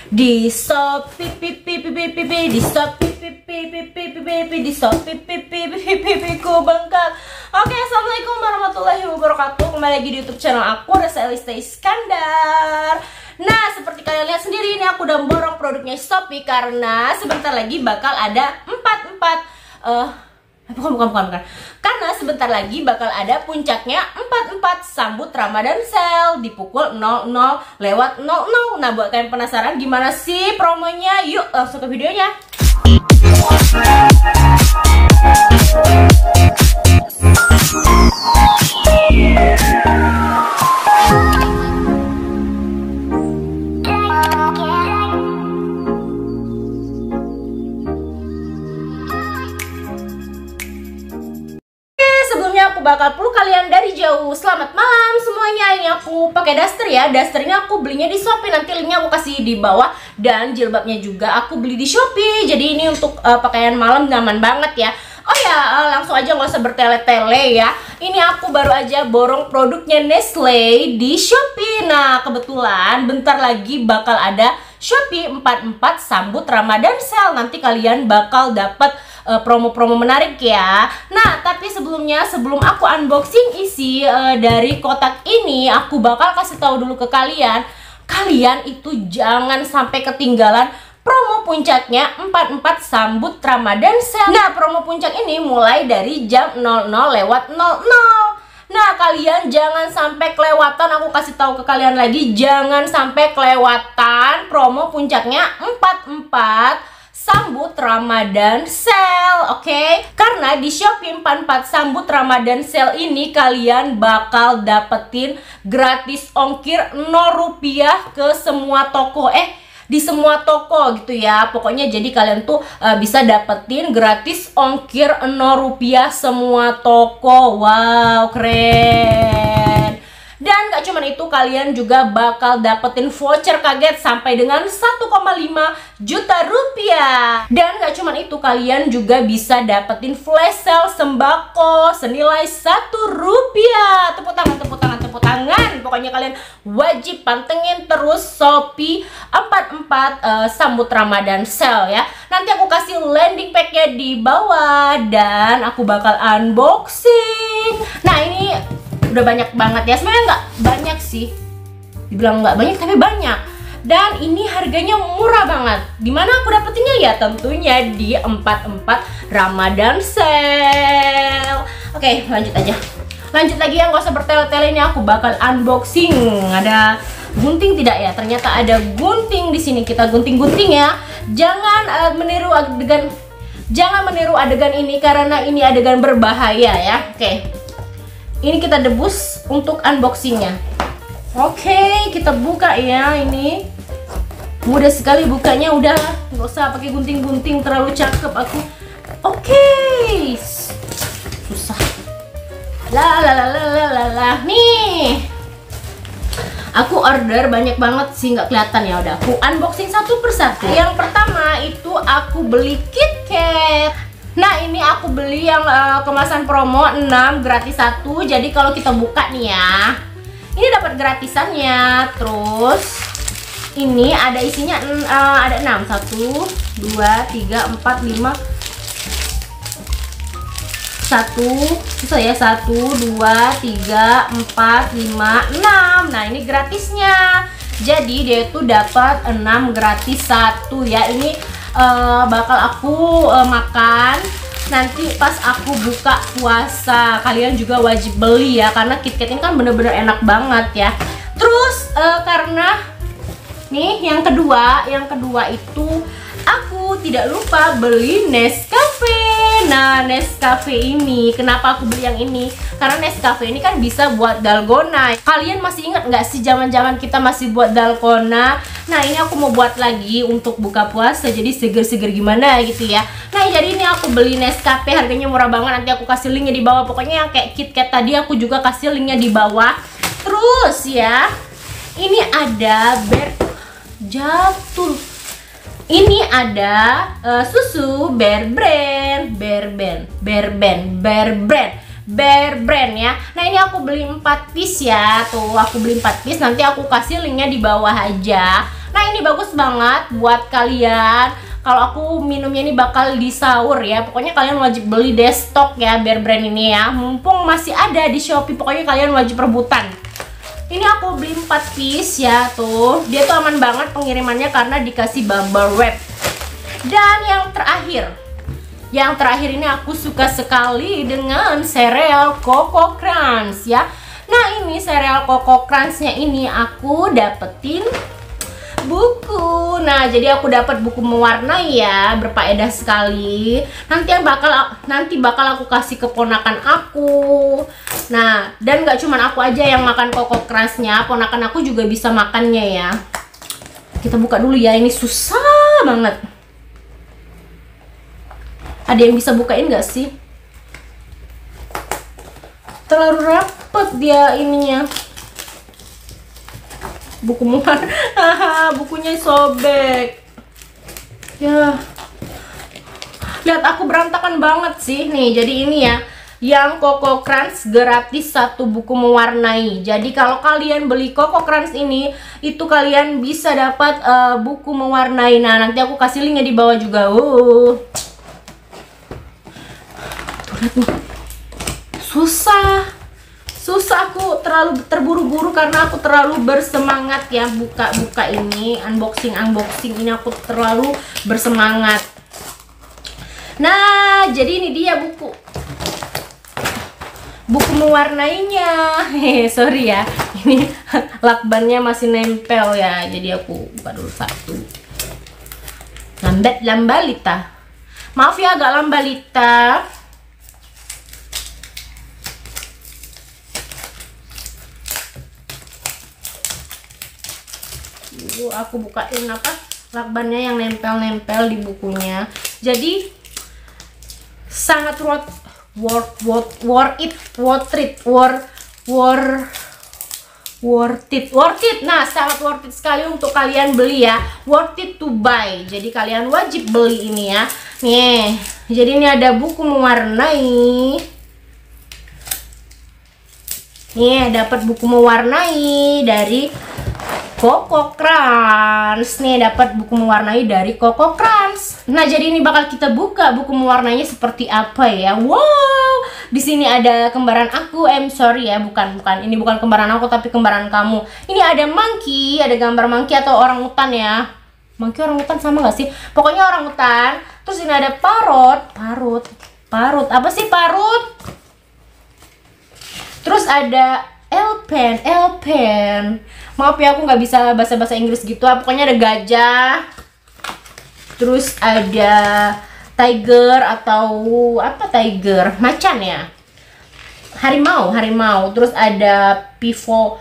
Di Shopee, di Shopee, di Shopee, ku bengkak. Oke, assalamualaikum warahmatullahi wabarakatuh. Kembali lagi di YouTube channel aku, Resa Elista Iskandar. Nah, seperti kalian lihat sendiri, ini aku udah borong produknya Shopee karena sebentar lagi bakal ada bukan. Karena sebentar lagi bakal ada puncaknya 44 sambut Ramadan sale di pukul 00 lewat 00. Nah, buat kalian penasaran gimana sih promonya? Yuk langsung ke videonya. Aku bakal peluk kalian dari jauh. Selamat malam semuanya. Ini aku pakai daster ya. Daster ini aku belinya di Shopee. Nanti linknya aku kasih di bawah. Dan jilbabnya juga aku beli di Shopee. Jadi ini untuk pakaian malam nyaman banget ya. Oh ya, langsung aja nggak usah bertele-tele ya. Ini aku baru aja borong produknya Nestle di Shopee. Nah, kebetulan bentar lagi bakal ada Shopee 44 sambut Ramadan sale. Nanti kalian bakal dapat promo-promo menarik ya. Nah, tapi sebelum aku unboxing isi dari kotak ini, aku bakal kasih tahu dulu ke kalian. Kalian itu jangan sampai ketinggalan promo puncaknya 44 sambut Ramadan sale. Nah, promo puncak ini mulai dari jam 00 lewat 00. Nah, kalian jangan sampai kelewatan. Aku kasih tahu ke kalian lagi, jangan sampai kelewatan promo puncaknya 44 sambut Ramadan sale, oke? Karena di Shopee 44 sambut Ramadan sale ini kalian bakal dapetin gratis ongkir 0 rupiah ke semua toko, di semua toko gitu ya. Pokoknya jadi kalian tuh bisa dapetin gratis ongkir 0 rupiah semua toko. Wow, keren. Dan gak cuman itu, kalian juga bakal dapetin voucher kaget sampai dengan 1,5 juta rupiah. Dan gak cuman itu, kalian juga bisa dapetin flash sale sembako senilai 1 rupiah. Tepuk tangan. Pokoknya kalian wajib pantengin terus Shopee 44 sambut Ramadan sale ya. Nanti aku kasih landing packnya di bawah dan aku bakal unboxing. Nah, ini udah banyak banget ya, sebenarnya nggak banyak sih, dibilang nggak banyak tapi banyak. Dan ini harganya murah banget. Dimana aku dapetinnya ya? Tentunya di 44 Ramadan sale. Oke, lanjut lagi ya, nggak usah bertele-tele. Ini aku bakal unboxing. Ada gunting tidak ya? Ternyata ada gunting di sini. Kita gunting-gunting ya. Jangan meniru adegan ini karena ini adegan berbahaya ya. Oke. Ini kita debus untuk unboxingnya. Oke, kita buka ya. Ini mudah sekali bukanya, udah nggak usah pakai gunting-gunting, terlalu cakep aku. Oke, susah. Nih, aku order banyak banget sih, nggak kelihatan ya. Udah aku unboxing satu persatu. Yang pertama itu aku beli KitKat. Nah, ini aku beli yang kemasan promo 6 gratis 1. Jadi kalau kita buka nih ya, ini dapat gratisannya. Terus ini ada isinya ada 6. 1 2 3 4 5 susah ya. 1 2 3 4 5 6. Nah, ini gratisnya. Jadi dia itu dapat 6 gratis 1 ya. Ini bakal aku makan nanti pas aku buka puasa. Kalian juga wajib beli ya, karena KitKat ini kan bener-bener enak banget ya. Terus karena nih yang kedua itu aku tidak lupa beli Nescafe. Nah, Nescafe ini kenapa aku beli yang ini? Karena Nescafe ini kan bisa buat dalgona. Kalian masih ingat nggak sih zaman-zaman kita masih buat dalgona? Nah, ini aku mau buat lagi untuk buka puasa, jadi seger-seger gimana gitu ya. Nah, jadi ini aku beli Nescafe, harganya murah banget. Nanti aku kasih linknya di bawah. Pokoknya yang kayak KitKat tadi aku juga kasih linknya di bawah. Terus ya, ini ada jatuh. Ini ada susu Bear Brand ya. Nah, ini aku beli 4 piece ya. Tuh, aku beli 4 piece. Nanti aku kasih linknya di bawah aja. Nah ini bagus banget buat kalian. Kalau aku minumnya ini bakal di sahur ya. Pokoknya kalian wajib beli deh stok ya Bear Brand ini ya. Mumpung masih ada di Shopee, pokoknya kalian wajib rebutan. Ini aku beli 4 piece ya tuh. Dia tuh aman banget pengirimannya karena dikasih bubble wrap. Dan yang terakhir ini aku suka sekali dengan sereal Coco Crunch ya. Nah ini sereal Coco Crunch-nya ini aku dapetin buku. Nah jadi aku dapat buku mewarnai ya, berfaedah sekali. Nanti bakal aku kasih keponakan aku. Nah dan gak cuman aku aja yang makan Coco Crunch-nya, ponakan aku juga bisa makannya ya. Kita buka dulu ya, ini susah banget. Ada yang bisa bukain gak sih? Terlalu rapat dia ininya. Buku muar. Bukunya sobek. Ya. Lihat aku berantakan banget sih. Nih, jadi ini ya. Yang Coco Crunch gratis 1 buku mewarnai. Jadi kalau kalian beli Coco Crunch ini, itu kalian bisa dapat buku mewarnai. Nah, nanti aku kasih linknya di bawah juga. Susah aku terlalu terburu-buru karena aku terlalu bersemangat ya buka ini, unboxing ini aku terlalu bersemangat. Nah jadi ini dia buku mewarnainya. Sorry ya, ini lakbannya masih nempel ya, jadi aku buka dulu satu. Lambalita, maaf ya agak lambalita. Aku bukain lakbannya yang nempel di bukunya. Jadi sangat worth it. Nah, sangat worth it sekali untuk kalian beli ya. Worth it to buy. Jadi kalian wajib beli ini ya. Nih, jadi ini ada buku mewarnai. Nih, dapat buku mewarnai dari Coco Crunch. Nih dapat buku mewarnai dari Coco Crunch. Nah jadi ini bakal kita buka buku mewarnainya seperti apa ya. Wow, di sini ada kembaran aku. Sorry ya, bukan. Ini bukan kembaran aku tapi kembaran kamu. Ini ada monkey, ada gambar monkey atau orang hutan ya. Monkey orang hutan sama gak sih? Pokoknya orang hutan. Terus ini ada parut. Apa sih parut? Terus ada L-pen. Maaf ya aku nggak bisa bahasa Inggris gitu. Pokoknya ada gajah. Terus ada tiger atau apa tiger? Macan ya. Harimau. Terus ada pivot.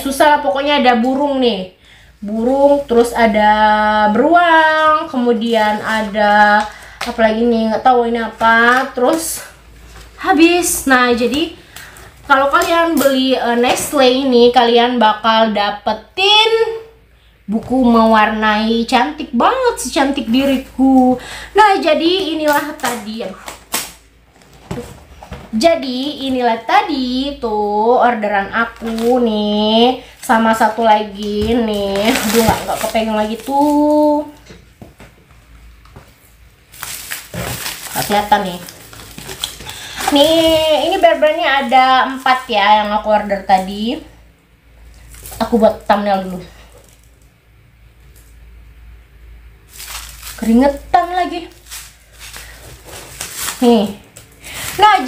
Susah lah pokoknya ada burung nih. Terus ada beruang. Kemudian ada apa lagi nih? Nggak tahu ini apa. Terus habis. Nah jadi kalau kalian beli Nestle ini, kalian bakal dapetin buku mewarnai. Cantik banget sih, cantik diriku. Nah, jadi inilah tadi. Jadi inilah tadi tuh orderan aku nih. Sama satu lagi nih. Aduh, nggak kepegang lagi tuh. Nggak kelihatan nih. Nih, ini Bear Brand-nya ada 4 ya yang aku order tadi. Aku buat thumbnail dulu. Keringetan lagi. Nih. Nah,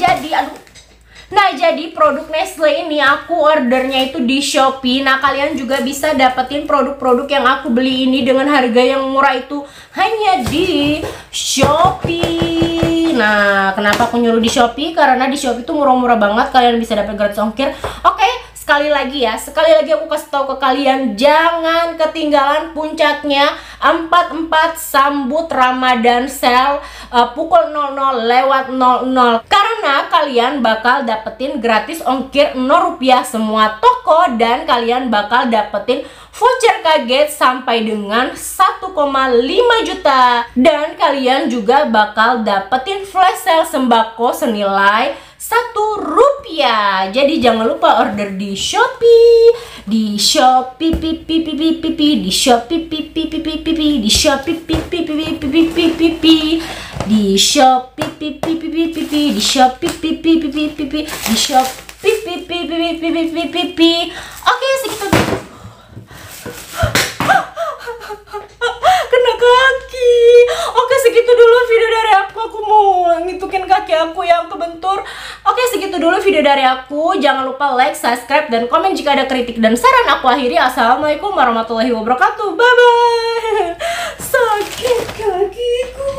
jadi produk Nestle ini aku ordernya itu di Shopee. Nah, kalian juga bisa dapetin produk-produk yang aku beli ini dengan harga yang murah itu hanya di Shopee. Nah, kenapa aku nyuruh di Shopee? Karena di Shopee itu murah-murah banget, kalian bisa dapat gratis ongkir. Oke, sekali lagi aku kasih tahu ke kalian, jangan ketinggalan puncaknya 44 sambut Ramadan sale pukul 00:00 karena kalian bakal dapetin gratis ongkir 0 rupiah semua toko dan kalian bakal dapetin voucher kaget sampai dengan 1,5 juta dan kalian juga bakal dapetin flash sale sembako senilai Rp1. Jadi jangan lupa order di Shopee, di Shopee, di Shopee, di Shopee, di Shopee, di Shopee. Oke, segitu. Kena kaki. Oke, segitu dulu video dari aku. Aku mau ngitukin kaki aku yang kebentur. Oke, segitu dulu video dari aku. Jangan lupa like, subscribe, dan komen jika ada kritik dan saran. Aku akhiri. Assalamualaikum warahmatullahi wabarakatuh. Bye bye. Sakit kakiku.